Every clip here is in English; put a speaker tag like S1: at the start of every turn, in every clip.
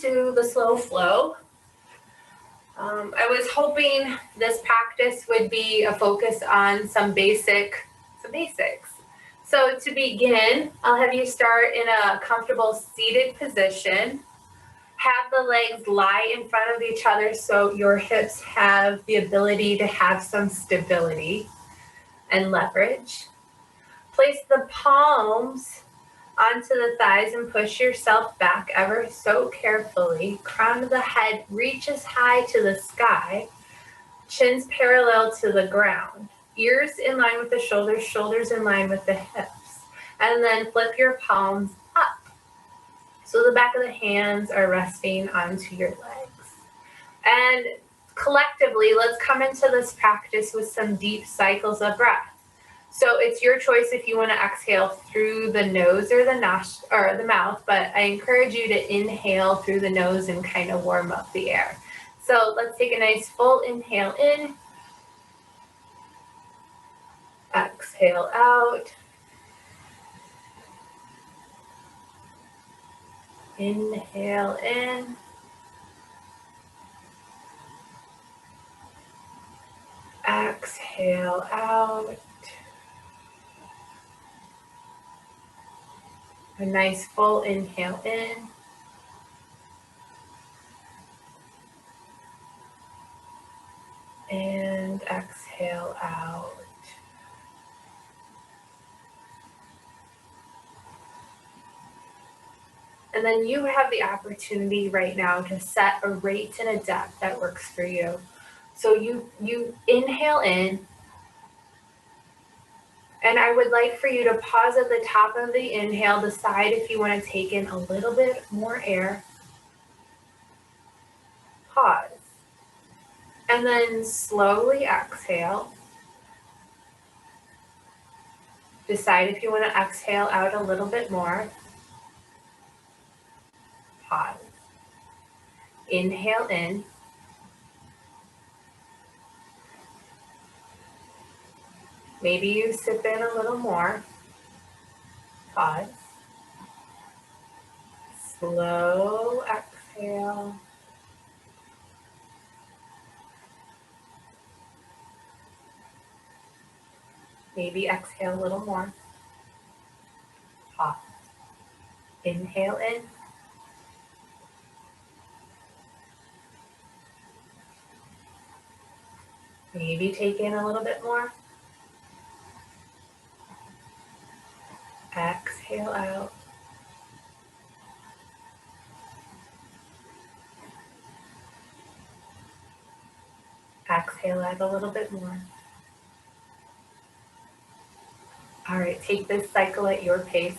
S1: to the slow flow. I was hoping this practice would be a focus on some basics. So to begin, I'll have you start in a comfortable seated position. Have the legs lie in front of each other so your hips have the ability to have some stability and leverage. Place the palms onto the thighs and push yourself back ever so carefully. Crown of the head reaches high to the sky. Chin's parallel to the ground. Ears in line with the shoulders, shoulders in line with the hips. And then flip your palms up. So the back of the hands are resting onto your legs. And collectively, let's come into this practice with some deep cycles of breath. So it's your choice if you want to exhale through the nose or the mouth, but I encourage you to inhale through the nose and kind of warm up the air. So let's take a nice full inhale in. Exhale out. Inhale in. Exhale out. A nice full inhale in. And exhale out. And then you have the opportunity right now to set a rate and a depth that works for you. So you inhale in, and I would like for you to pause at the top of the inhale, decide if you want to take in a little bit more air. Pause. And then slowly exhale. Decide if you want to exhale out a little bit more. Pause. Inhale in. Maybe you sip in a little more. Pause. Slow exhale. Maybe exhale a little more. Pause. Inhale in. Maybe take in a little bit more. Exhale out. Exhale out a little bit more. All right, take this cycle at your pace.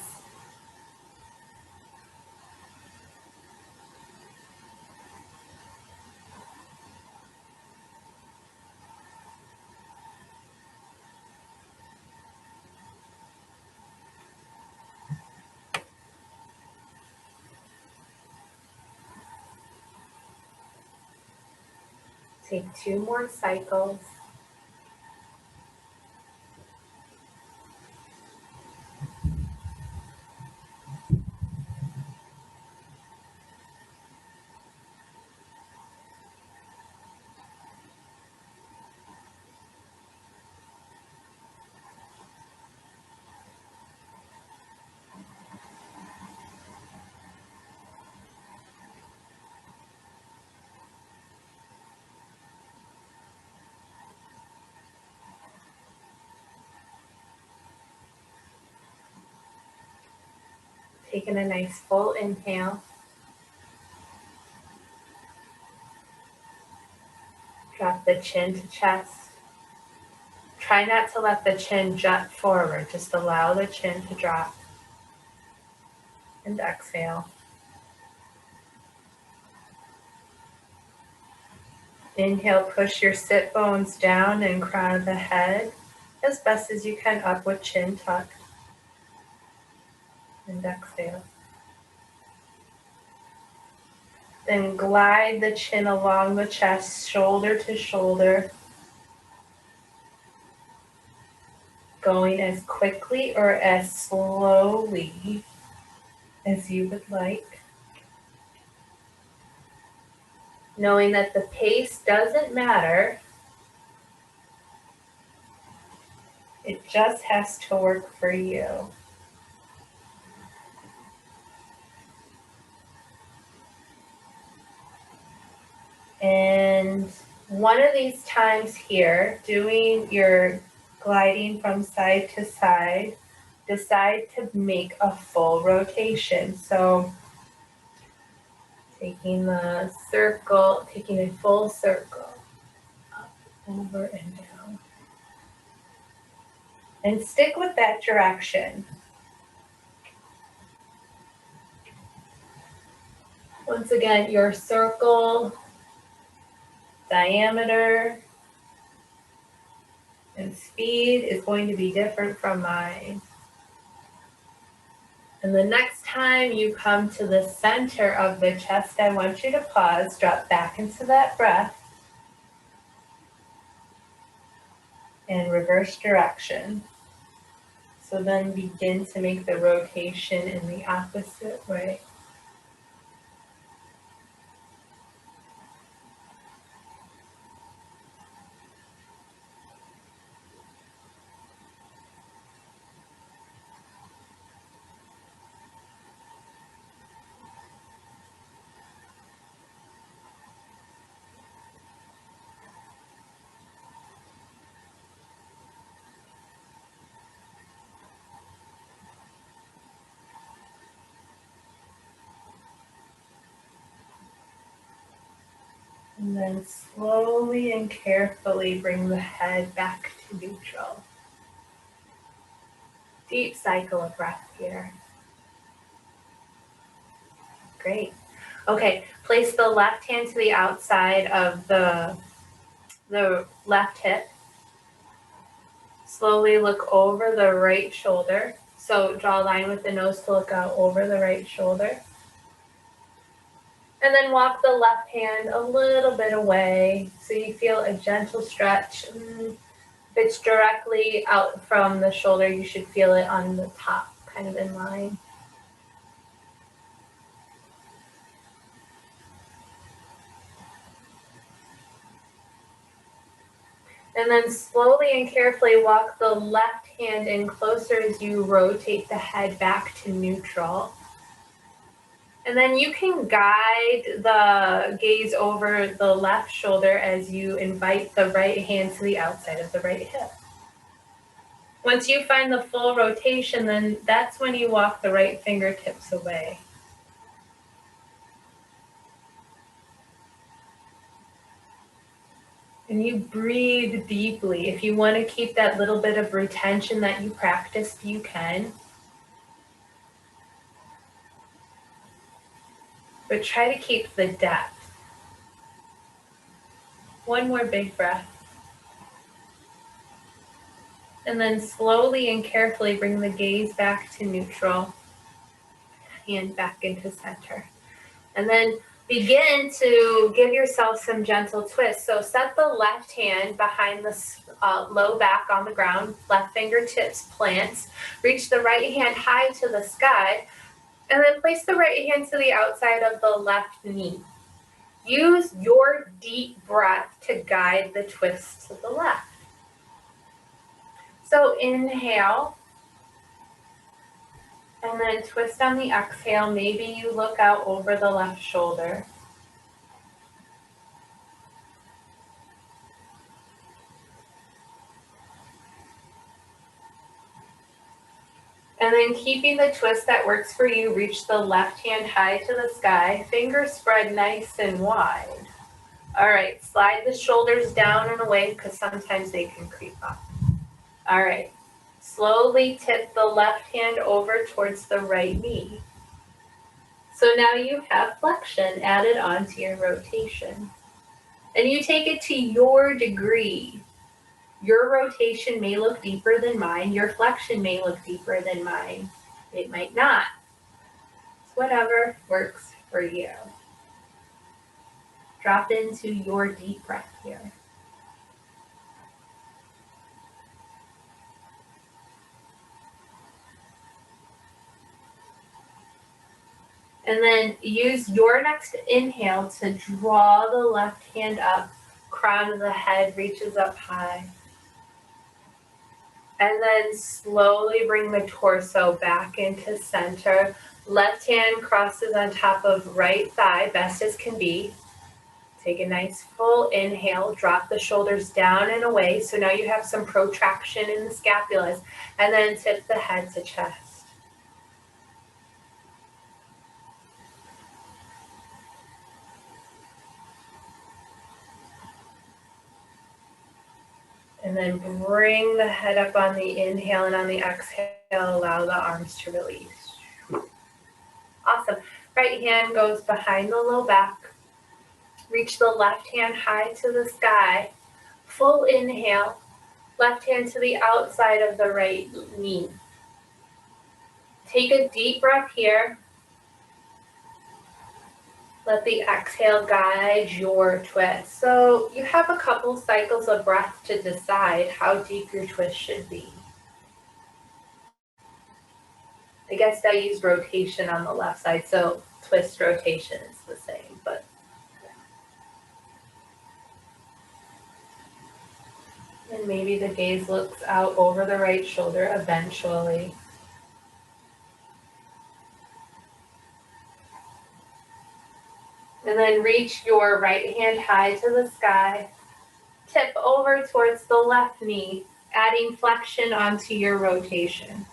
S1: Take 2 more cycles. Taking a nice full inhale. Drop the chin to chest. Try not to let the chin jut forward. Just allow the chin to drop. And exhale. Inhale, push your sit bones down and crown of the head as best as you can up with chin tucked. And exhale. Then glide the chin along the chest, shoulder to shoulder, going as quickly or as slowly as you would like. knowing that the pace doesn't matter. It just has to work for you. And one of these times here, doing your gliding from side to side, decide to make a full rotation. So taking the circle, taking a full circle, up, over, and down. And stick with that direction. Once again, your circle diameter and speed is going to be different from mine. And the next time you come to the center of the chest, I want you to pause, drop back into that breath, and reverse direction. So then begin to make the rotation in the opposite way. And then slowly and carefully bring the head back to neutral. Deep cycle of breath here. Great. Okay, place the left hand to the outside of the left hip. Slowly look over the right shoulder. So draw a line with the nose to look out over the right shoulder. And then walk the left hand a little bit away so you feel a gentle stretch. If it's directly out from the shoulder, you should feel it on the top, kind of in line. And then slowly and carefully walk the left hand in closer as you rotate the head back to neutral. And then you can guide the gaze over the left shoulder as you invite the right hand to the outside of the right hip. Once you find the full rotation, then that's when you walk the right fingertips away. And you breathe deeply. If you want to keep that little bit of retention that you practiced, you can. But try to keep the depth. One more big breath. And then slowly and carefully bring the gaze back to neutral. Hand back into center. And then begin to give yourself some gentle twists. So set the left hand behind the low back on the ground, left fingertips plants. Reach the right hand high to the sky. And then place the right hand to the outside of the left knee. Use your deep breath to guide the twist to the left. So inhale, and then twist on the exhale. Maybe you look out over the left shoulder. And then keeping the twist that works for you, reach the left hand high to the sky, fingers spread nice and wide. All right, slide the shoulders down and away because sometimes they can creep up. All right, slowly tip the left hand over towards the right knee. So now you have flexion added onto your rotation. And you take it to your degree. Your rotation may look deeper than mine. Your flexion may look deeper than mine. It might not. It's whatever works for you. Drop into your deep breath here. And then use your next inhale to draw the left hand up. Crown of the head reaches up high. And then slowly bring the torso back into center. Left hand crosses on top of right thigh, best as can be. Take a nice full inhale, drop the shoulders down and away. So now you have some protraction in the scapulas. And then tip the head to chest. And then bring the head up on the inhale, and on the exhale, allow the arms to release. Awesome. Right hand goes behind the low back. Reach the left hand high to the sky. Full inhale. Left hand to the outside of the right knee. Take a deep breath here. Let the exhale guide your twist. So you have a couple cycles of breath to decide how deep your twist should be. I guess I used rotation on the left side, so twist rotation is the same, but and maybe the gaze looks out over the right shoulder eventually. And then reach your right hand high to the sky. Tip over towards the left knee, adding flexion onto your rotation.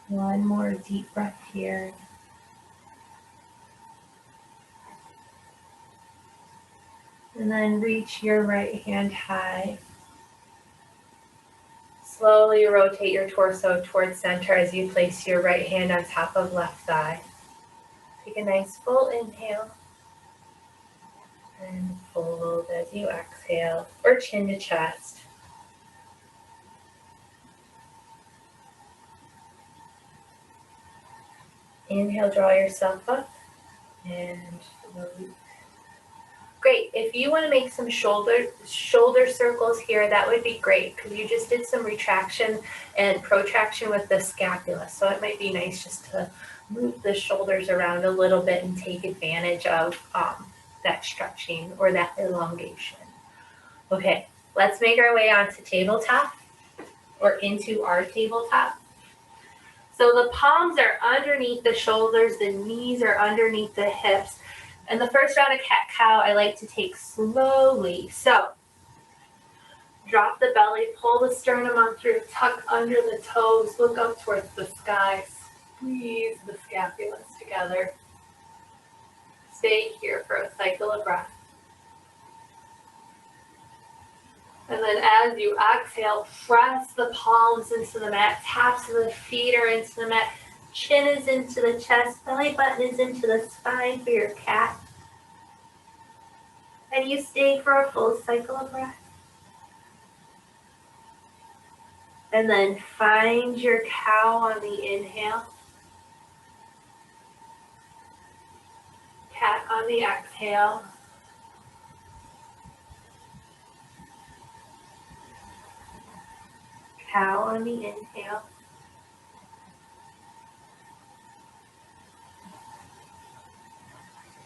S1: One more deep breath here. And then reach your right hand high. Slowly rotate your torso towards center as you place your right hand on top of left thigh. Take a nice full inhale. And fold as you exhale, or chin to chest. Inhale, draw yourself up, and release. Great. If you want to make some shoulder circles here, that would be great because you just did some retraction and protraction with the scapula. So it might be nice just to move the shoulders around a little bit and take advantage of that stretching or that elongation. Okay, let's make our way onto tabletop or into our tabletop. So the palms are underneath the shoulders, the knees are underneath the hips. And the first round of cat-cow I like to take slowly. So drop the belly, pull the sternum on through, tuck under the toes, look up towards the sky, squeeze the scapulas together. Stay here for a cycle of breath. And then as you exhale, press the palms into the mat, taps of the feet are into the mat, chin is into the chest, belly button is into the spine for your cat. And you stay for a full cycle of breath. And then find your cow on the inhale. Cat on the exhale. Cow on the inhale.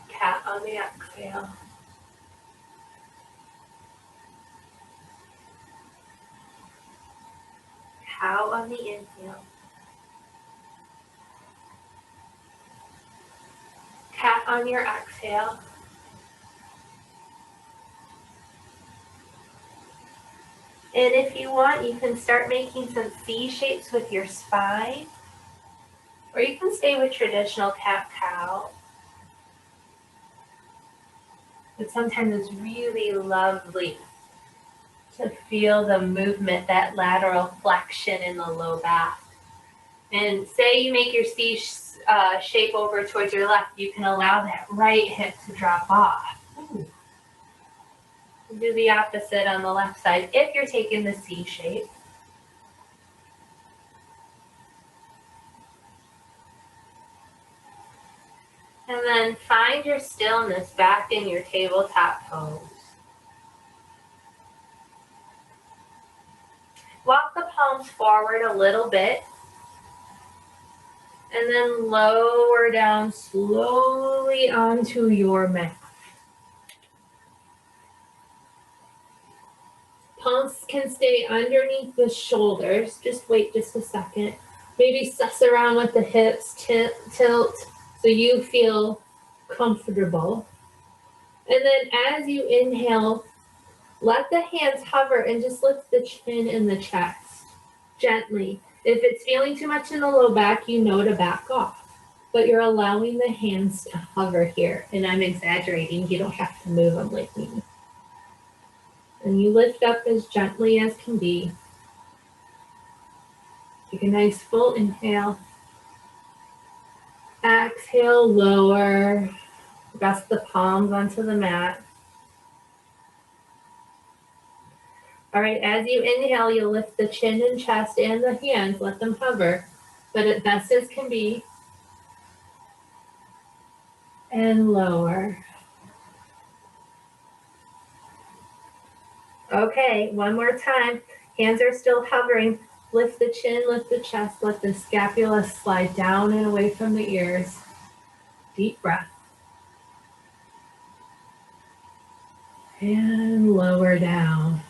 S1: Cat on the exhale. Cow on the inhale. Cat on your exhale. And if you want, you can start making some C shapes with your spine, or you can stay with traditional cat-cow. But sometimes it's really lovely to feel the movement, that lateral flexion in the low back. And say you make your C shape over towards your left, you can allow that right hip to drop off. Ooh. Do the opposite on the left side if you're taking the C shape. And then find your stillness back in your tabletop pose. Walk the palms forward a little bit. And then lower down slowly onto your mat. Palms can stay underneath the shoulders. Just wait just a second. Maybe suss around with the hips, tilt so you feel comfortable. And then as you inhale, let the hands hover and just lift the chin and the chest gently. If it's feeling too much in the low back, you know to back off. But you're allowing the hands to hover here. And I'm exaggerating. You don't have to move them like me. And you lift up as gently as can be. Take a nice full inhale. Exhale, lower. Rest the palms onto the mat. All right, as you inhale, you'll lift the chin and chest and the hands. Let them hover, but as best as can be. And lower. Okay, one more time. Hands are still hovering. Lift the chin, lift the chest, let the scapula slide down and away from the ears. Deep breath. And lower down.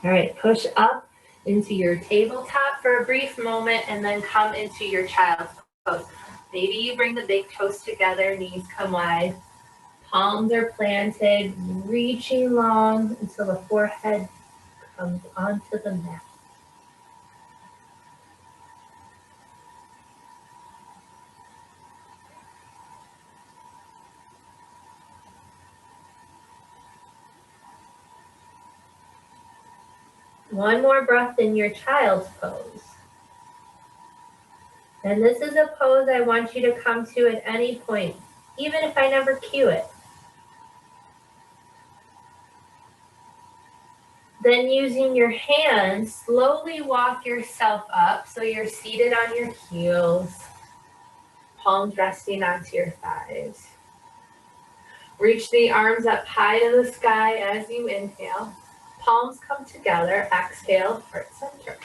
S1: All right, push up into your tabletop for a brief moment and then come into your child's pose. Maybe you bring the big toes together, knees come wide. Palms are planted, reaching long until the forehead comes onto the mat. One more breath in your child's pose. And this is a pose I want you to come to at any point, even if I never cue it. Then using your hands, slowly walk yourself up so you're seated on your heels, palms resting onto your thighs. Reach the arms up high to the sky as you inhale. Palms come together, exhale, heart center.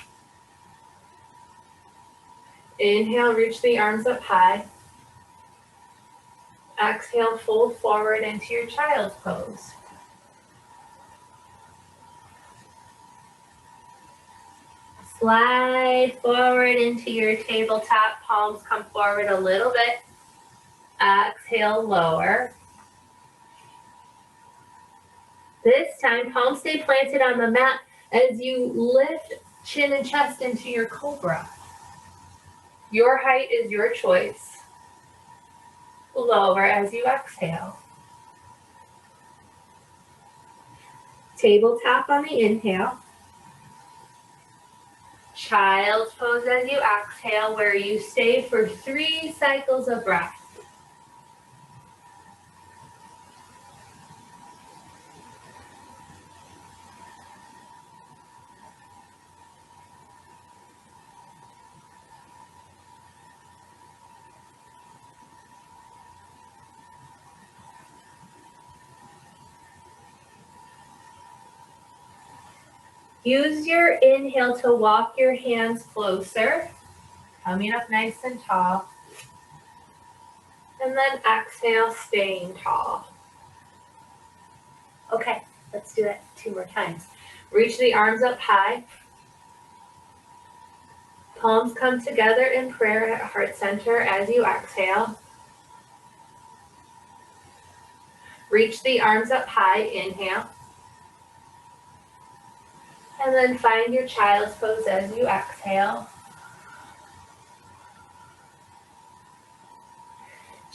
S1: Inhale, reach the arms up high. Exhale, fold forward into your child's pose. Slide forward into your tabletop. Palms come forward a little bit. Exhale, lower. This time, palms stay planted on the mat as you lift chin and chest into your cobra. Your height is your choice. Lower as you exhale. Tabletop on the inhale. Child's pose as you exhale, where you stay for 3 cycles of breath. Use your inhale to walk your hands closer, coming up nice and tall. And then exhale, staying tall. Okay, let's do it 2 more times. Reach the arms up high. Palms come together in prayer at heart center as you exhale. Reach the arms up high, inhale. And then find your child's pose as you exhale.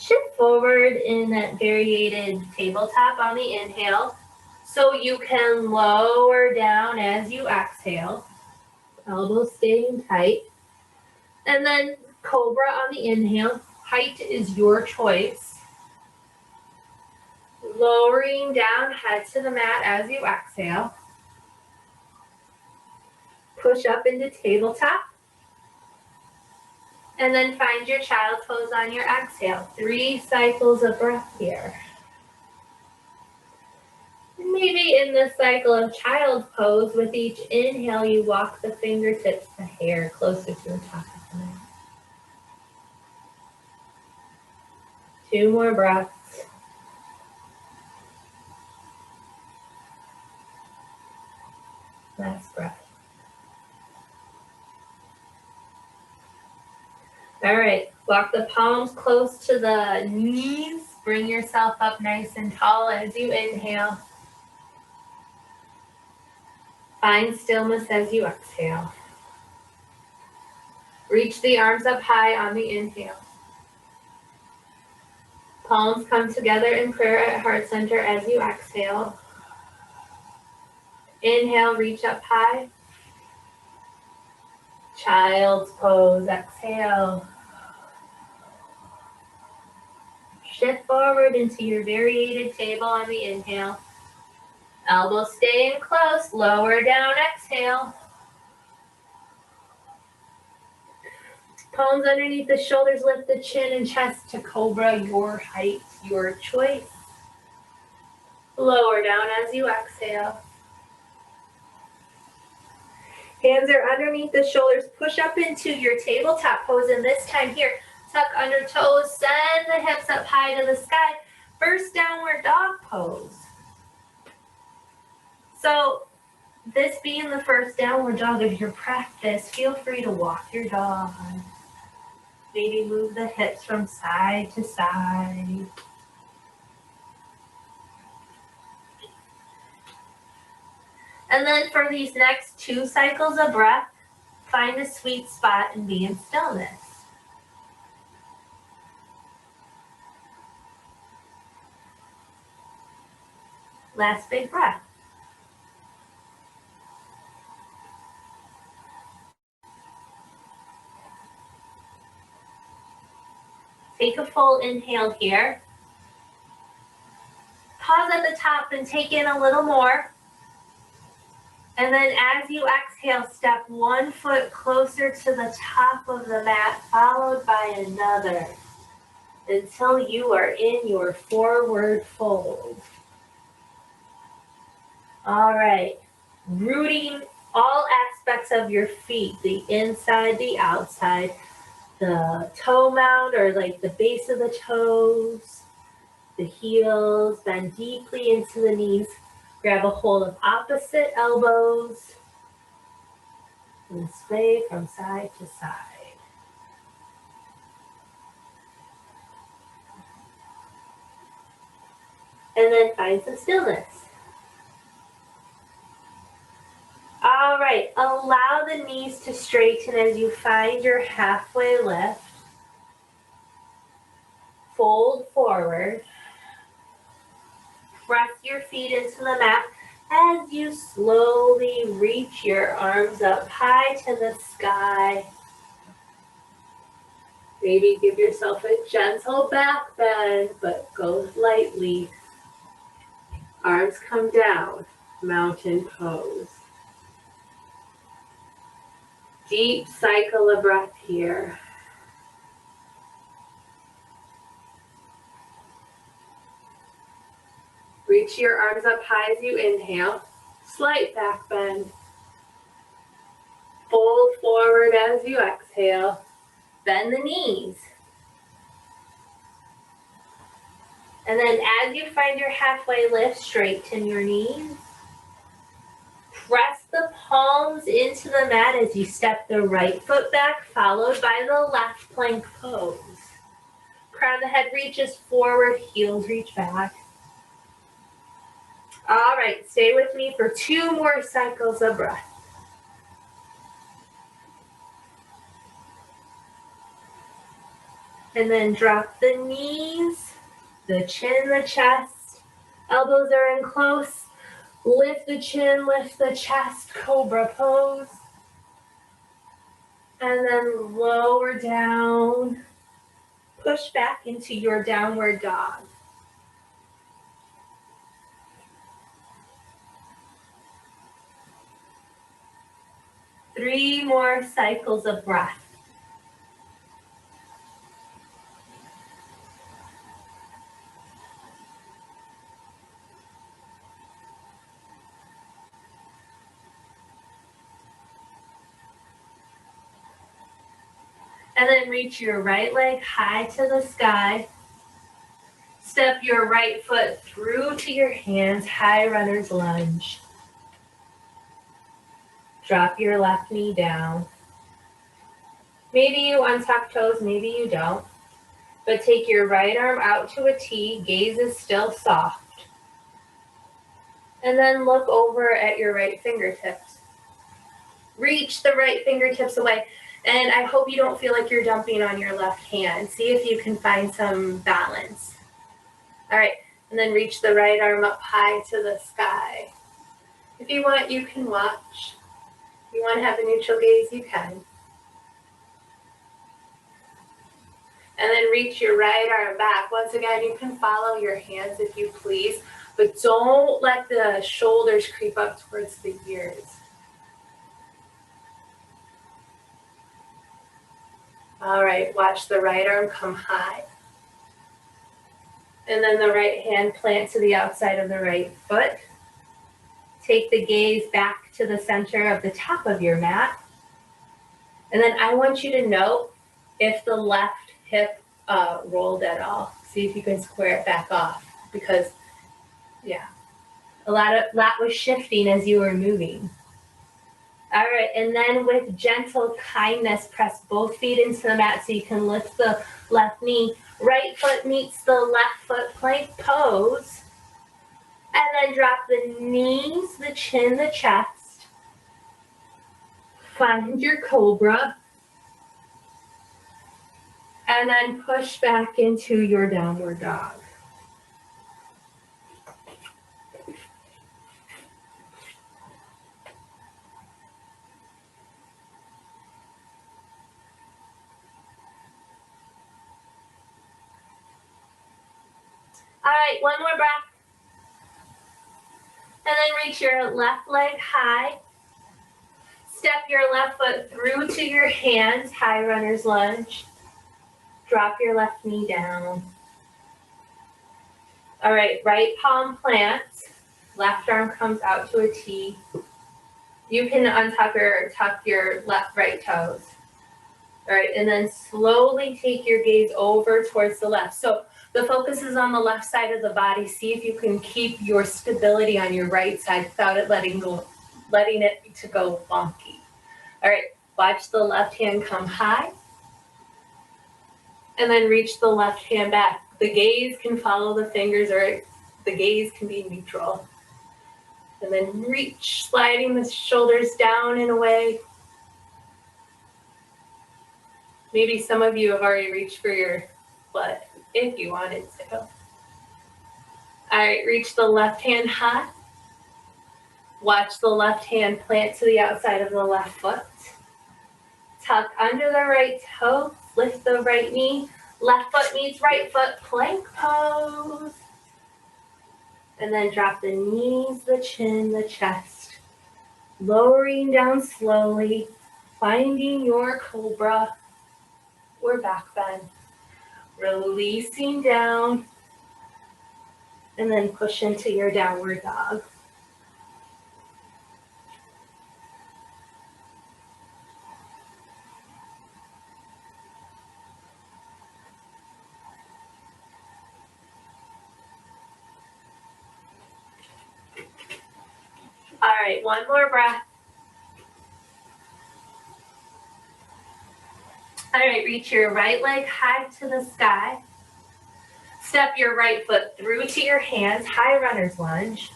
S1: Shift forward in that variated tabletop on the inhale so you can lower down as you exhale. Elbows staying tight. And then cobra on the inhale. Height is your choice. Lowering down, head to the mat as you exhale. Push up into tabletop. And then find your child's pose on your exhale. 3 cycles of breath here. Maybe in this cycle of child's pose, with each inhale, you walk the fingertips, the hair closer to the top of the mat. 2 more breaths. Last breath. All right, walk the palms close to the knees. Bring yourself up nice and tall as you inhale. Find stillness as you exhale. Reach the arms up high on the inhale. Palms come together in prayer at heart center as you exhale. Inhale, reach up high. Child's pose, exhale. Shift forward into your variated table on the inhale. Elbows stay in close, lower down, exhale. Palms underneath the shoulders, lift the chin and chest to cobra, your height, your choice. Lower down as you exhale. Hands are underneath the shoulders, push up into your tabletop pose, and this time here, tuck under toes, send the hips up high to the sky. First downward dog pose. So this being the first downward dog of your practice, feel free to walk your dog. Maybe move the hips from side to side. And then for these next 2 cycles of breath, find a sweet spot and be in stillness. Last big breath. Take a full inhale here. Pause at the top and take in a little more. And then as you exhale, step 1 foot closer to the top of the mat, followed by another, until you are in your forward fold. All right, rooting all aspects of your feet, the inside, the outside, the toe mound or like the base of the toes, the heels, bend deeply into the knees. Grab a hold of opposite elbows and sway from side to side. And then find some stillness. All right, allow the knees to straighten as you find your halfway lift. Fold forward. Press your feet into the mat as you slowly reach your arms up high to the sky. Maybe give yourself a gentle back bend, but go lightly. Arms come down, mountain pose. Deep cycle of breath here. Reach your arms up high as you inhale. Slight back bend. Fold forward as you exhale. Bend the knees. And then as you find your halfway lift, straighten your knees. Press the palms into the mat as you step the right foot back, followed by the left plank pose. Crown of the head reaches forward, heels reach back. All right, stay with me for 2 more cycles of breath. And then drop the knees, the chin, the chest. Elbows are in close. Lift the chin, lift the chest, cobra pose. And then lower down. Push back into your downward dog. Three more cycles of breath. And then reach your right leg high to the sky. Step your right foot through to your hands, high runner's lunge. Drop your left knee down. Maybe you untuck toes, maybe you don't. But take your right arm out to a T, gaze is still soft. And then look over at your right fingertips. Reach the right fingertips away. And I hope you don't feel like you're dumping on your left hand. See if you can find some balance. All right, and then reach the right arm up high to the sky. If you want, you can watch. If you want to have a neutral gaze, you can. And then reach your right arm back. Once again, you can follow your hands if you please, but don't let the shoulders creep up towards the ears. All right, watch the right arm come high. And then the right hand plant to the outside of the right foot. Take the gaze back to the center of the top of your mat. And then I want you to note if the left hip rolled at all. See if you can square it back off, because yeah, a lot was shifting as you were moving. All right, and then with gentle kindness, press both feet into the mat so you can lift the left knee. Right foot meets the left foot, plank pose. And then drop the knees, the chin, the chest. Find your cobra. And then push back into your downward dog. All right, one more breath. And then reach your left leg high. Step your left foot through to your hands, high runner's lunge. Drop your left knee down. All right, right palm plants. Left arm comes out to a T. You can untuck or tuck your right toes. All right, and then slowly take your gaze over towards the left. So the focus is on the left side of the body. See if you can keep your stability on your right side without it letting it to go wonky. All right, watch the left hand come high. And then reach the left hand back. The gaze can follow the fingers, or the gaze can be neutral. And then reach, sliding the shoulders down and away. Maybe some of you have already reached for your butt if you wanted to. All right, reach the left hand high. Watch the left hand plant to the outside of the left foot. Tuck under the right toe, lift the right knee. Left foot meets right foot, plank pose. And then drop the knees, the chin, the chest. Lowering down slowly, finding your cobra or back bend. Releasing down. And then push into your downward dog. All right, one more breath. All right, reach your right leg high to the sky. Step your right foot through to your hands, high runner's lunge.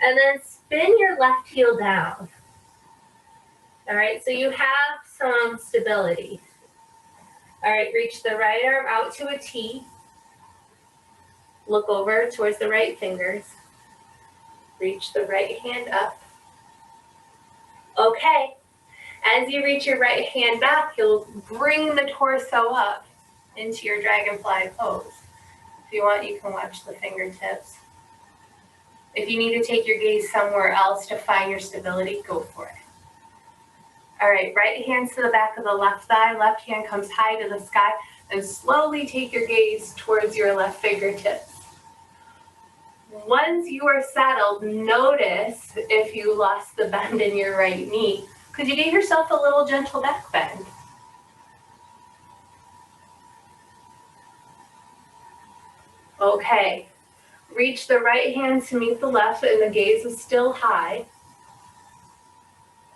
S1: And then spin your left heel down. All right, so you have some stability. All right, reach the right arm out to a T. Look over towards the right fingers. Reach the right hand up. Okay, as you reach your right hand back, you'll bring the torso up into your Dragonfly Pose. If you want, you can watch the fingertips. If you need to take your gaze somewhere else to find your stability, go for it. All right, right hand to the back of the left thigh, left hand comes high to the sky, and slowly take your gaze towards your left fingertips. Once you are settled, notice if you lost the bend in your right knee, because you gave yourself a little gentle back bend. Okay, reach the right hand to meet the left and the gaze is still high.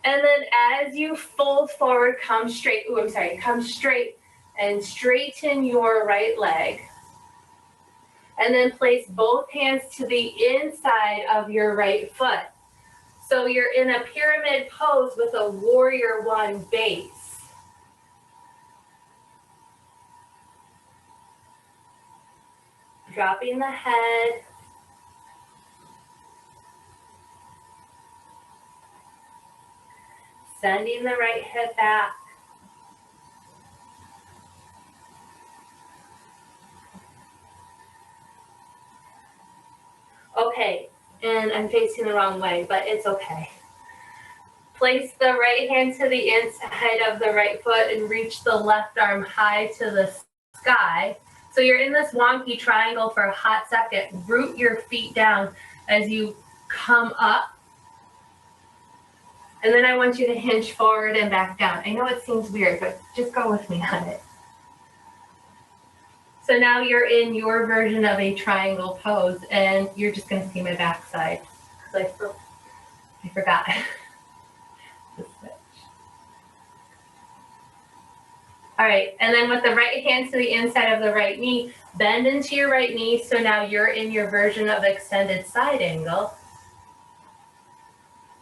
S1: And then as you fold forward, come straight, come straight and straighten your right leg. And then place both hands to the inside of your right foot. So you're in a pyramid pose with a warrior one base. Dropping the head. Sending the right hip back. Okay, and I'm facing the wrong way, but it's okay. Place the right hand to the inside of the right foot and reach the left arm high to the sky. So you're in this wonky triangle for a hot second. Root your feet down as you come up. And then I want you to hinge forward and back down. I know it seems weird, but just go with me on it. So now you're in your version of a triangle pose, and you're just going to see my backside because I forgot. All right, and then with the right hand to the inside of the right knee, bend into your right knee. So now you're in your version of extended side angle.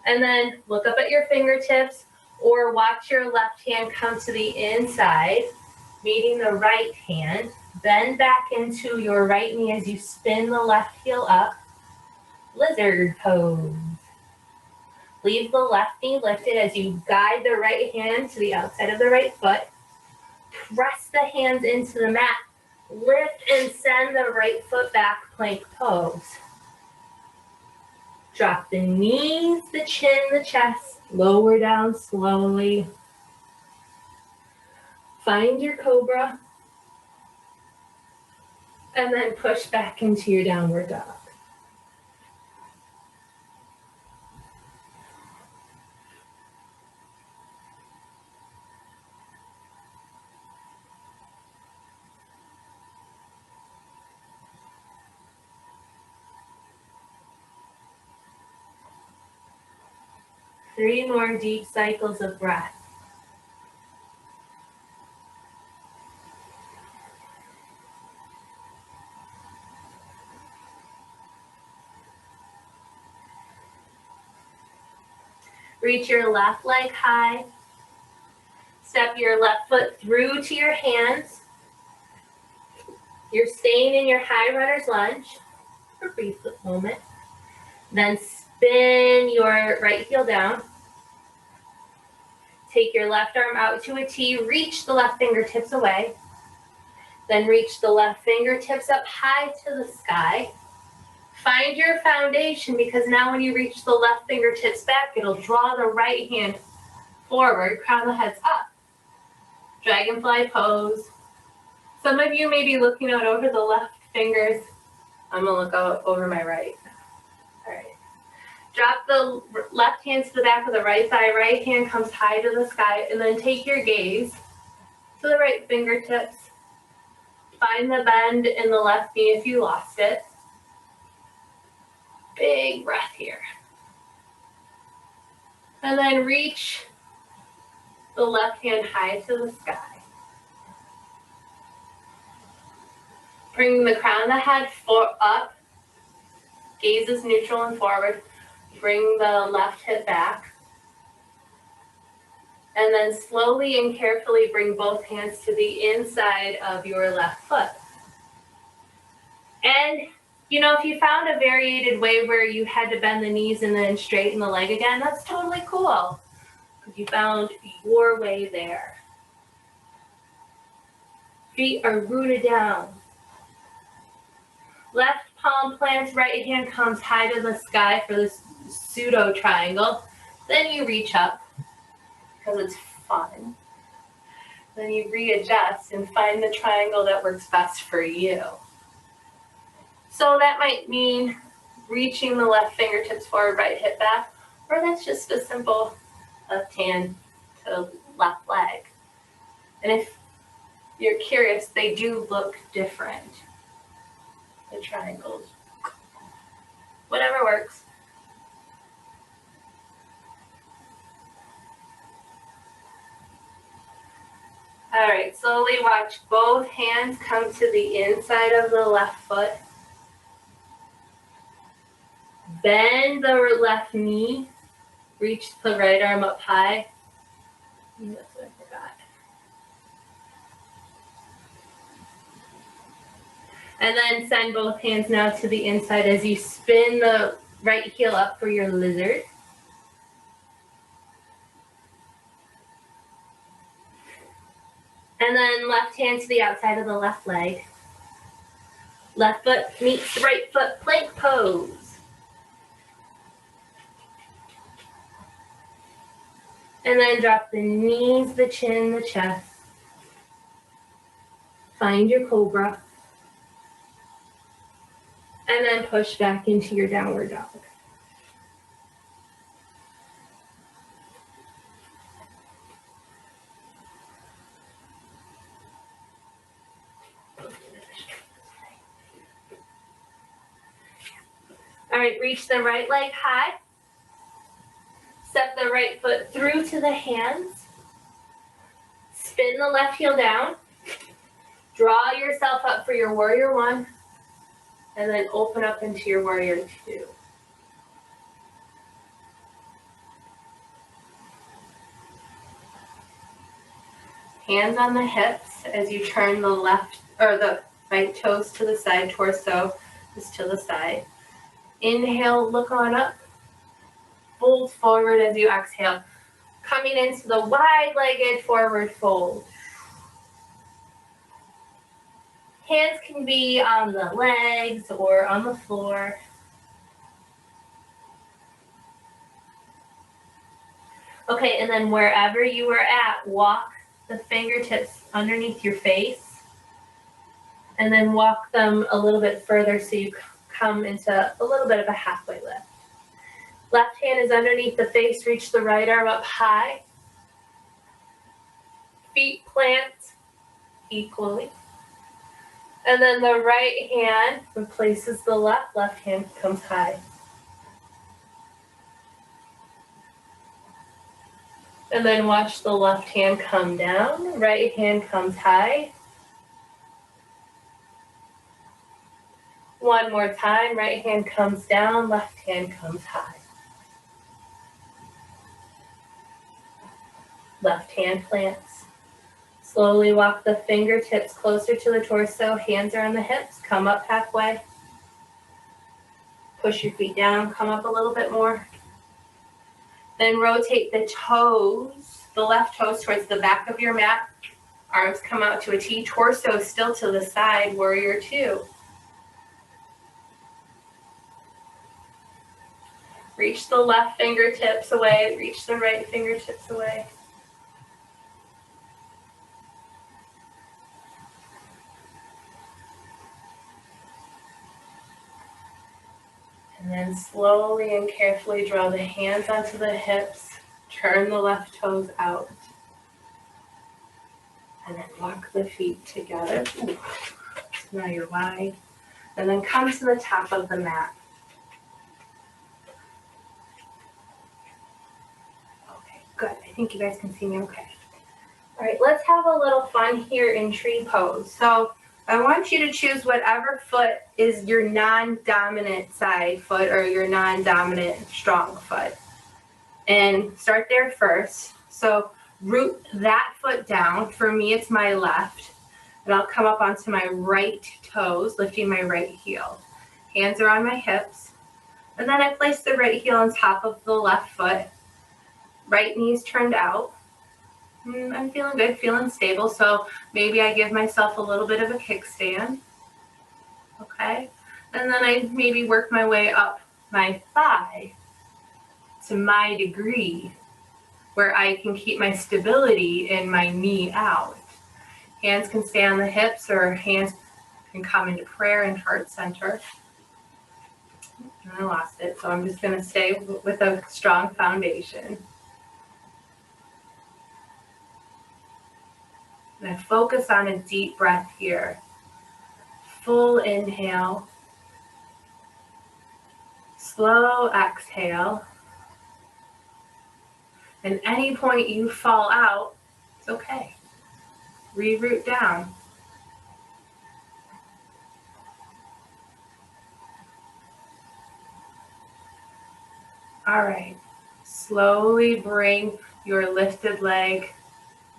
S1: And then look up at your fingertips or watch your left hand come to the inside, meeting the right hand. Bend back into your right knee as you spin the left heel up. Lizard pose. Leave the left knee lifted as you guide the right hand to the outside of the right foot. Press the hands into the mat. Lift and send the right foot back, plank pose. Drop the knees, the chin, the chest. Lower down slowly. Find your cobra. And then push back into your downward dog. Three more deep cycles of breath. Reach your left leg high. Step your left foot through to your hands. You're staying in your high runner's lunge for a brief moment. Then spin your right heel down. Take your left arm out to a T. Reach the left fingertips away. Then reach the left fingertips up high to the sky. Find your foundation because now when you reach the left fingertips back, it'll draw the right hand forward, crown the heads up. Dragonfly pose. Some of you may be looking out over the left fingers. I'm gonna look out over my right. All right. Drop the left hand to the back of the right thigh. Right hand comes high to the sky, and then take your gaze to the right fingertips. Find the bend in the left knee if you lost it. Big breath here. And then reach the left hand high to the sky. Bring the crown of the head up. Gaze is neutral and forward. Bring the left hip back. And then slowly and carefully bring both hands to the inside of your left foot. And you know, if you found a variated way where you had to bend the knees and then straighten the leg again, that's totally cool. You found your way there. Feet are rooted down. Left palm plants, right hand comes high to the sky for this pseudo triangle. Then you reach up because it's fun. Then you readjust and find the triangle that works best for you. So that might mean reaching the left fingertips forward, right hip back, or that's just a simple left hand to left leg. And if you're curious, they do look different. the triangles. Whatever works. All right, slowly watch both hands come to the inside of the left foot. Bend the left knee. Reach the right arm up high. That's what I forgot. And then send both hands now to the inside as you spin the right heel up for your lizard. And then left hand to the outside of the left leg. Left foot meets right foot, plank pose. And then drop the knees, the chin, the chest. Find your cobra. And then push back into your downward dog. All right, reach the right leg high. Step the right foot through to the hands. Spin the left heel down. Draw yourself up for your warrior one. And then open up into your warrior two. Hands on the hips as you turn the left or the right toes to the side, torso is to the side. Inhale, look on up. Fold forward as you exhale. Coming into the wide-legged forward fold. Hands can be on the legs or on the floor. Okay, and then wherever you are at, walk the fingertips underneath your face. And then walk them a little bit further so you come into a little bit of a halfway lift. Left hand is underneath the face. Reach the right arm up high. Feet plant equally. And then the right hand replaces the left. Left hand comes high. And then watch the left hand come down. Right hand comes high. One more time. Right hand comes down. Left hand comes high. Left hand plants. Slowly walk the fingertips closer to the torso. Hands are on the hips. Come up halfway. Push your feet down. Come up a little bit more. Then rotate the toes, the left toes towards the back of your mat. Arms come out to a T. Torso still to the side. Warrior two. Reach the left fingertips away. Reach the right fingertips away. And then slowly and carefully draw the hands onto the hips. Turn the left toes out. And then walk the feet together. Ooh. Now you're wide. And then come to the top of the mat. Okay, good. I think you guys can see me okay. All right, let's have a little fun here in tree pose. So I want you to choose whatever foot is your non-dominant side foot or your non-dominant strong foot. And start there first. So root that foot down. For me, it's my left. And I'll come up onto my right toes, lifting my right heel. Hands are on my hips. And then I place the right heel on top of the left foot. Right knee's turned out. I'm feeling good, feeling stable, so maybe I give myself a little bit of a kickstand, okay? And then I maybe work my way up my thigh to my degree where I can keep my stability in my knee out. Hands can stay on the hips or hands can come into prayer and heart center. And I lost it, so I'm just gonna stay with a strong foundation. And I focus on a deep breath here. Full inhale. Slow exhale. And any point you fall out, it's okay. Reroute down. All right. Slowly bring your lifted leg,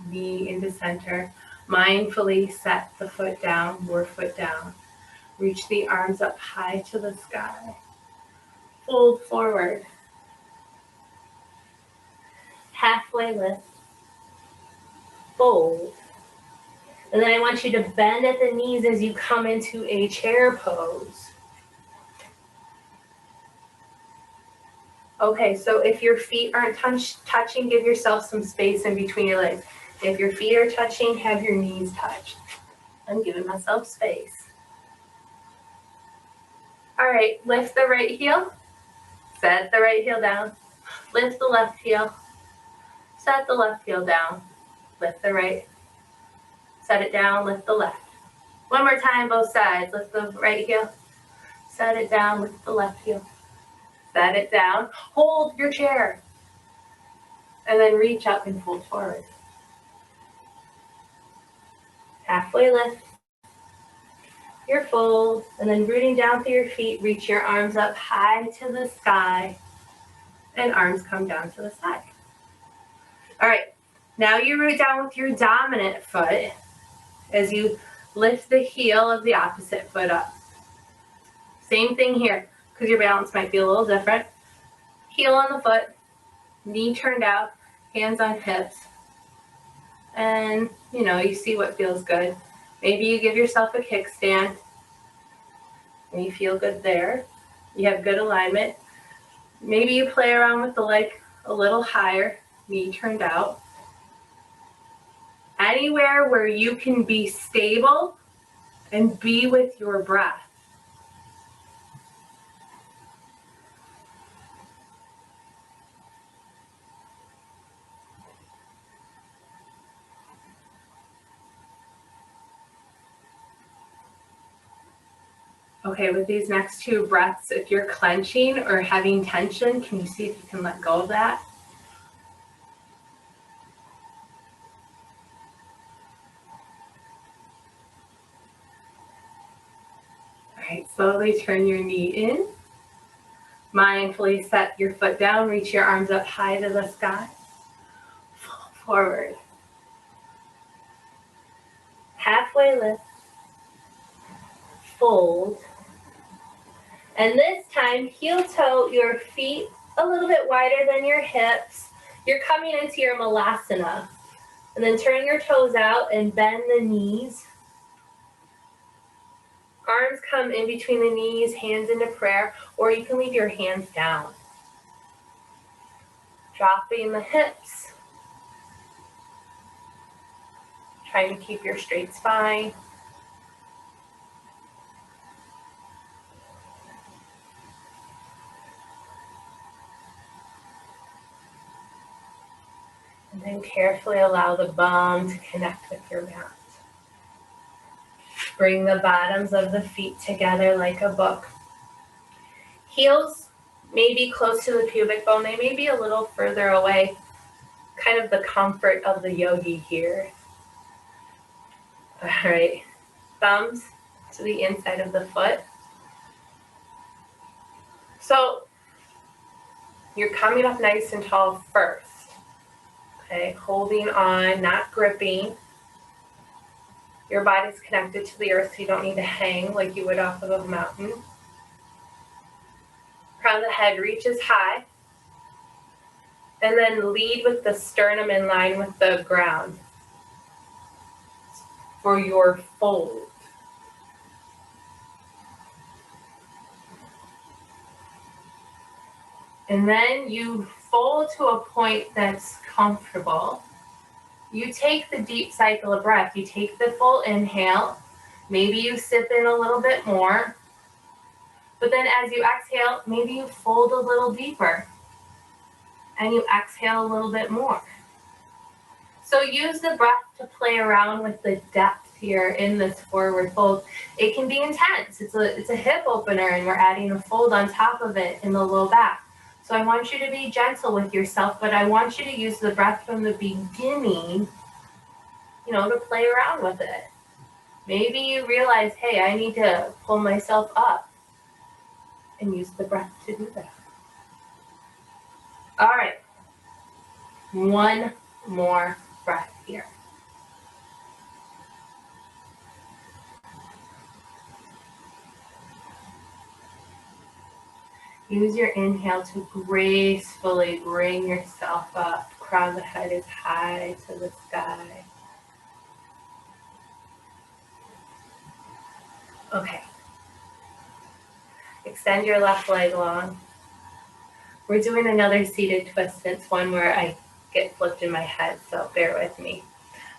S1: knee into center. Mindfully set the foot down, your foot down. Reach the arms up high to the sky. Fold forward. Halfway lift. Fold. And then I want you to bend at the knees as you come into a chair pose. Okay, so if your feet aren't touching, give yourself some space in between your legs. If your feet are touching, have your knees touched. I'm giving myself space. All right, lift the right heel. Set the right heel down. Lift the left heel. Set the left heel down. Lift the right. Set it down, lift the left. One more time, both sides. Lift the right heel. Set it down, lift the left heel. Set it down. Hold your chair. And then reach up and fold forward. Halfway lift. Your fold. And then rooting down through your feet, reach your arms up high to the sky. And arms come down to the side. All right. Now you root down with your dominant foot as you lift the heel of the opposite foot up. Same thing here, because your balance might be a little different. Heel on the foot, knee turned out, hands on hips. And, you see what feels good. Maybe you give yourself a kickstand and you feel good there. You have good alignment. Maybe you play around with the leg a little higher, knee turned out. Anywhere where you can be stable and be with your breath. Okay, with these next two breaths, if you're clenching or having tension, can you see if you can let go of that? All right, slowly turn your knee in. Mindfully set your foot down, reach your arms up high to the sky. Fold forward. Halfway lift. Fold. And this time, heel toe your feet a little bit wider than your hips. You're coming into your malasana. And then turn your toes out and bend the knees. Arms come in between the knees, hands into prayer, or you can leave your hands down. Dropping the hips. Trying to keep your straight spine. And then carefully allow the bum to connect with your mat. Bring the bottoms of the feet together like a book. Heels may be close to the pubic bone. They may be a little further away. Kind of the comfort of the yogi here. All right. Thumbs to the inside of the foot. So you're coming up nice and tall first. Okay, holding on, not gripping. Your body's connected to the earth, so you don't need to hang like you would off of a mountain. Crown of the head reaches high. And then lead with the sternum in line with the ground for your fold. And then you fold to a point that's comfortable. You take the deep cycle of breath. You take the full inhale. Maybe you sip in a little bit more. But then as you exhale, maybe you fold a little deeper. And you exhale a little bit more. So use the breath to play around with the depth here in this forward fold. It can be intense. It's a hip opener, and we're adding a fold on top of it in the low back. So I want you to be gentle with yourself, but I want you to use the breath from the beginning, to play around with it. Maybe you realize, hey, I need to pull myself up, and use the breath to do that. All right. One more breath here. Use your inhale to gracefully bring yourself up. Crown the head is high to the sky. Okay. Extend your left leg long. We're doing another seated twist. It's one where I get flipped in my head, so bear with me.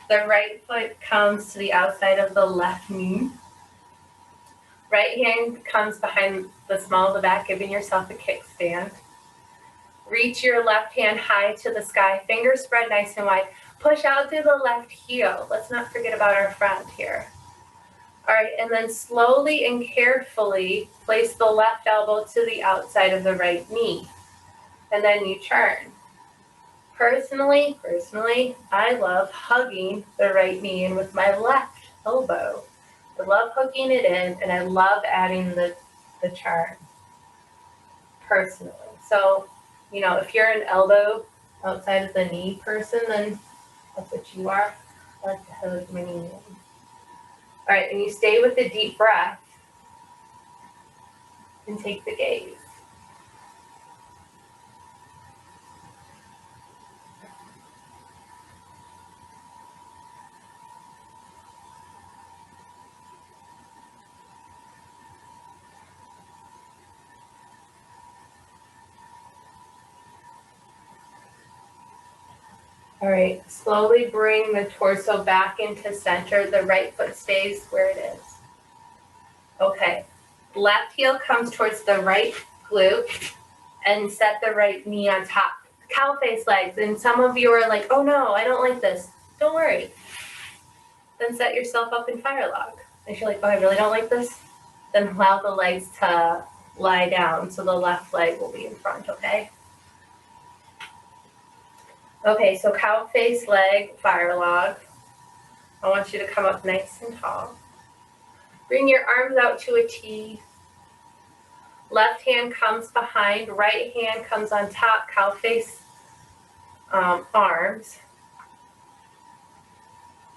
S1: The right foot comes to the outside of the left knee. Right hand comes behind the small of the back, giving yourself a kickstand. Reach your left hand high to the sky, fingers spread nice and wide. Push out through the left heel. Let's not forget about our front here. All right, and then slowly and carefully place the left elbow to the outside of the right knee. And then you turn. Personally, I love hugging the right knee in with my left elbow. I love hooking it in, and I love adding the turn, personally. So, if you're an elbow outside of the knee person, then that's what you are. I like to hug my knee in. All right, and you stay with a deep breath and take the gaze. All right, slowly bring the torso back into center. The right foot stays where it is. Okay, left heel comes towards the right glute and set the right knee on top. Cow face legs, and some of you are like, oh no, I don't like this. Don't worry. Then set yourself up in fire log. If you're like, oh, I really don't like this, then allow the legs to lie down so the left leg will be in front, okay? Okay, so cow face leg, fire log. I want you to come up nice and tall. Bring your arms out to a T. Left hand comes behind, right hand comes on top, cow face arms.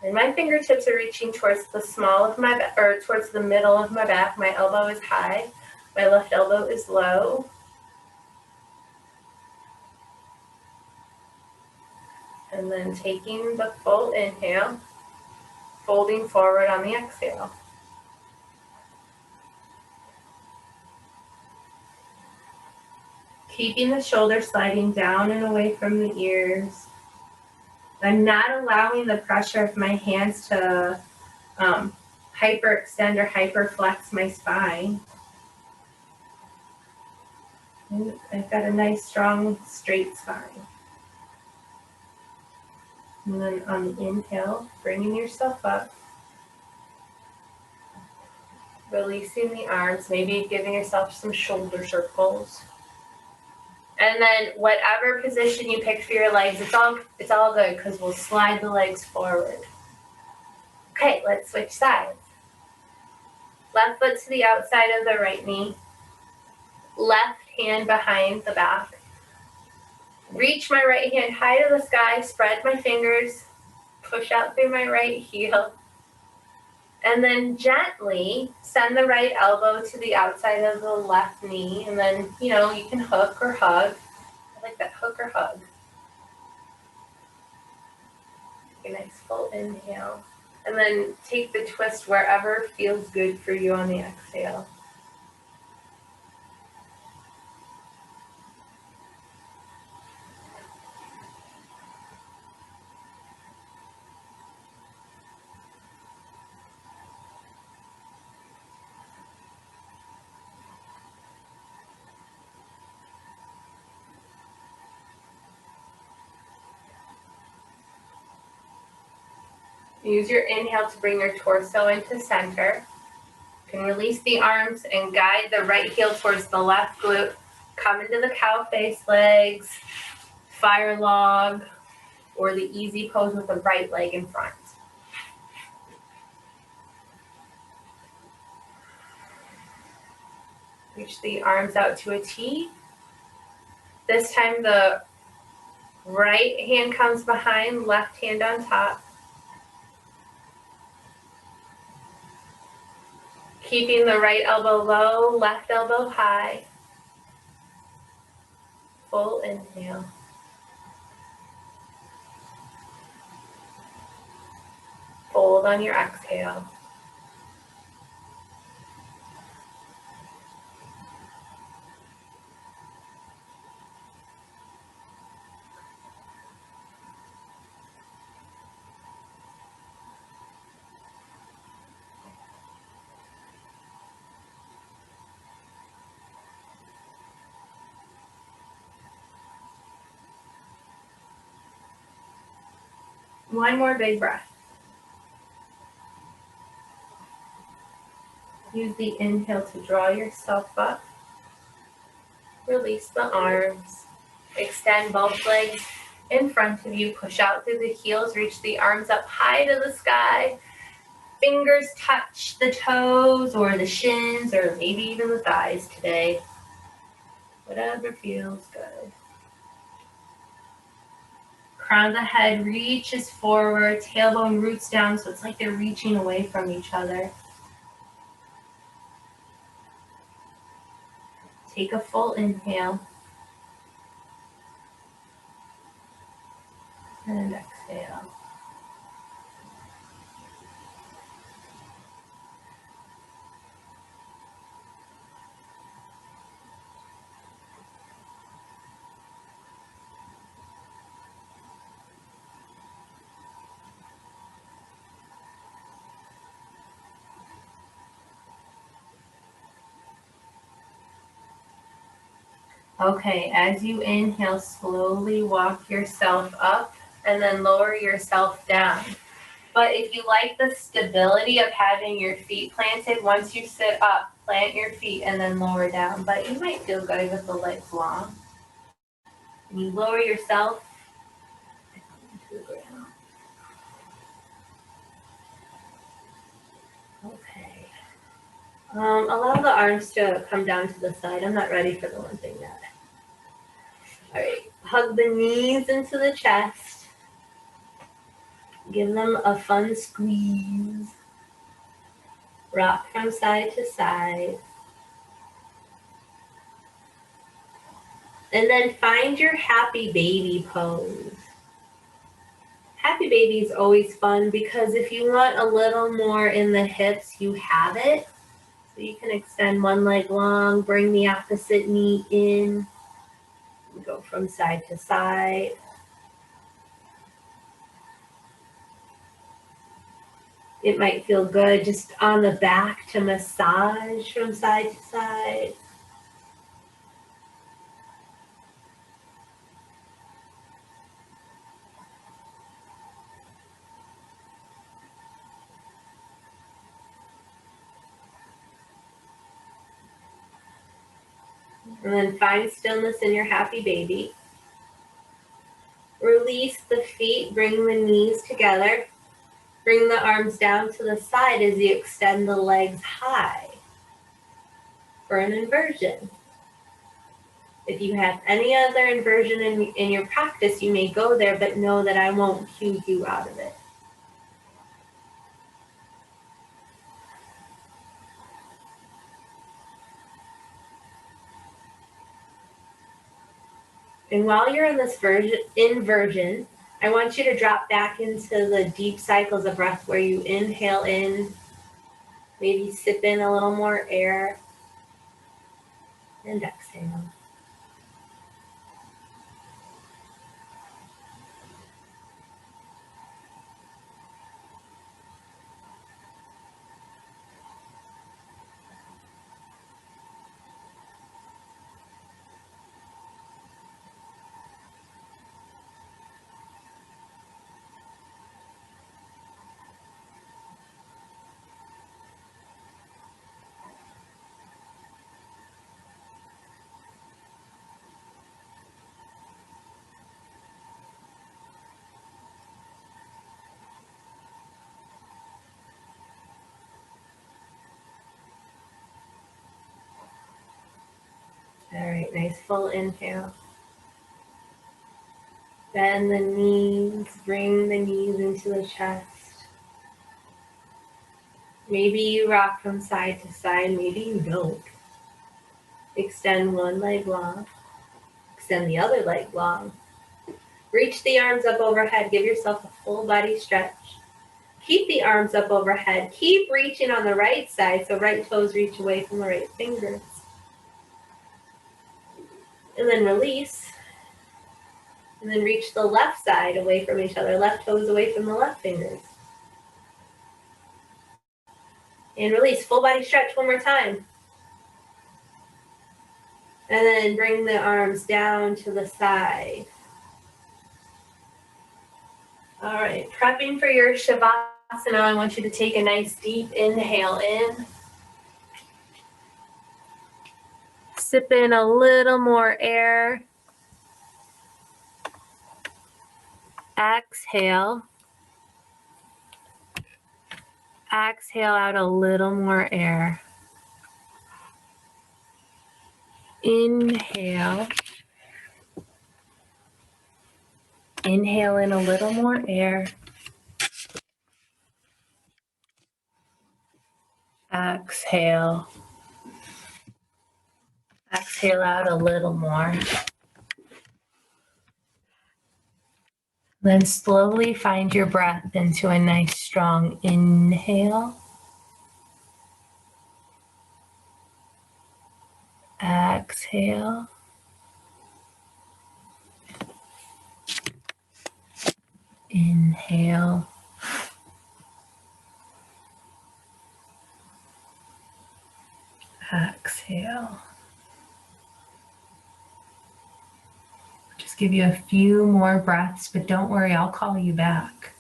S1: And my fingertips are reaching towards the small of my back, or towards the middle of my back. My elbow is high, my left elbow is low. And then taking the full inhale, folding forward on the exhale. Keeping the shoulders sliding down and away from the ears. I'm not allowing the pressure of my hands to hyperextend or hyperflex my spine. And I've got a nice, strong, straight spine. And then on the inhale, bringing yourself up. Releasing the arms, maybe giving yourself some shoulder circles. And then whatever position you pick for your legs, it's all good because we'll slide the legs forward. Okay, let's switch sides. Left foot to the outside of the right knee. Left hand behind the back. Reach my right hand high to the sky, spread my fingers, push out through my right heel. And then gently send the right elbow to the outside of the left knee. And then, you can hook or hug. I like that, hook or hug. Take a nice full inhale. And then take the twist wherever feels good for you on the exhale. Use your inhale to bring your torso into center. You can release the arms and guide the right heel towards the left glute. Come into the cow face legs, fire log, or the easy pose with the right leg in front. Reach the arms out to a T. This time the right hand comes behind, left hand on top. Keeping the right elbow low, left elbow high. Full inhale. Fold on your exhale. One more big breath. Use the inhale to draw yourself up. Release the arms. Extend both legs in front of you. Push out through the heels. Reach the arms up high to the sky. Fingers touch the toes or the shins or maybe even the thighs today. Whatever feels good. Crown of the head reaches forward. Tailbone roots down so it's like they're reaching away from each other. Take a full inhale. And exhale. Okay, as you inhale, slowly walk yourself up and then lower yourself down. But if you like the stability of having your feet planted, once you sit up, plant your feet and then lower down. But you might feel good with the legs long. And you lower yourself to the ground. Okay. Allow the arms to come down to the side. I'm not ready for the one thing yet. All right, hug the knees into the chest. Give them a fun squeeze. Rock from side to side. And then find your happy baby pose. Happy baby is always fun because if you want a little more in the hips, you have it. So you can extend one leg long, bring the opposite knee in. Go from side to side. It might feel good just on the back to massage from side to side. And then find stillness in your happy baby. Release the feet, bring the knees together. Bring the arms down to the side as you extend the legs high for an inversion. If you have any other inversion in your practice, you may go there, but know that I won't cue you out of it. And while you're in this inversion, I want you to drop back into the deep cycles of breath where you inhale in, maybe sip in a little more air, and exhale. All right, nice full inhale. Bend the knees, bring the knees into the chest. Maybe you rock from side to side, maybe you don't. Extend one leg long, extend the other leg long. Reach the arms up overhead, give yourself a full body stretch. Keep the arms up overhead, keep reaching on the right side so right toes reach away from the right fingers. And then release. And then reach the left side away from each other, left toes away from the left fingers. And release, full body stretch one more time. And then bring the arms down to the side. All right, prepping for your Shavasana, I want you to take a nice deep inhale in. Sip in a little more air. Exhale. Exhale out a little more air. Inhale. Inhale in a little more air. Exhale. Exhale out a little more. Then slowly find your breath into a nice strong inhale. Exhale. Inhale. Exhale. Just give you a few more breaths, but don't worry, I'll call you back.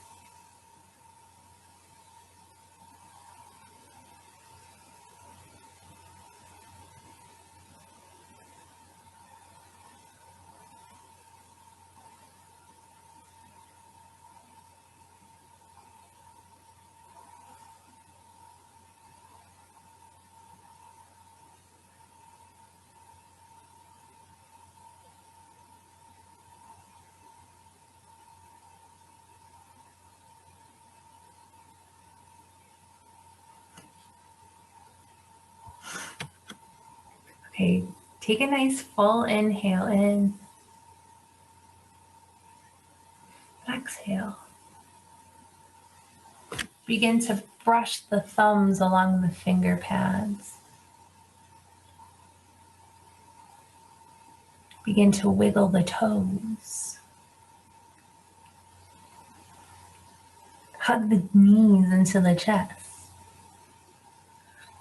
S1: Okay, take a nice full inhale in. Exhale. Begin to brush the thumbs along the finger pads. Begin to wiggle the toes. Hug the knees into the chest.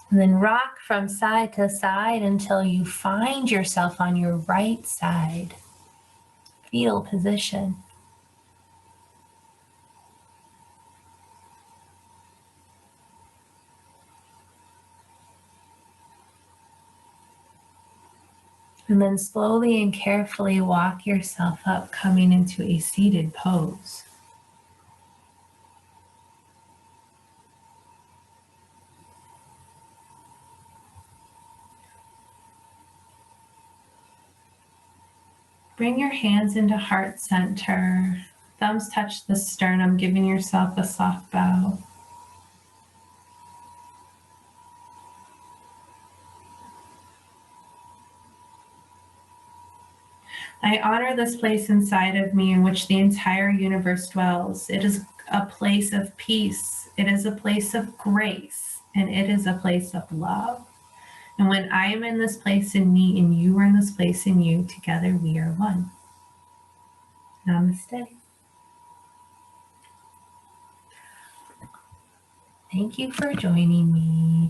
S1: And then rock from side to side until you find yourself on your right side. Fetal position. And then slowly and carefully walk yourself up, coming into a seated pose. Bring your hands into heart center. Thumbs touch the sternum, giving yourself a soft bow. I honor this place inside of me in which the entire universe dwells. It is a place of peace. It is a place of grace. And it is a place of love. And when I am in this place in me and you are in this place in you, together we are one. Namaste. Thank you for joining me.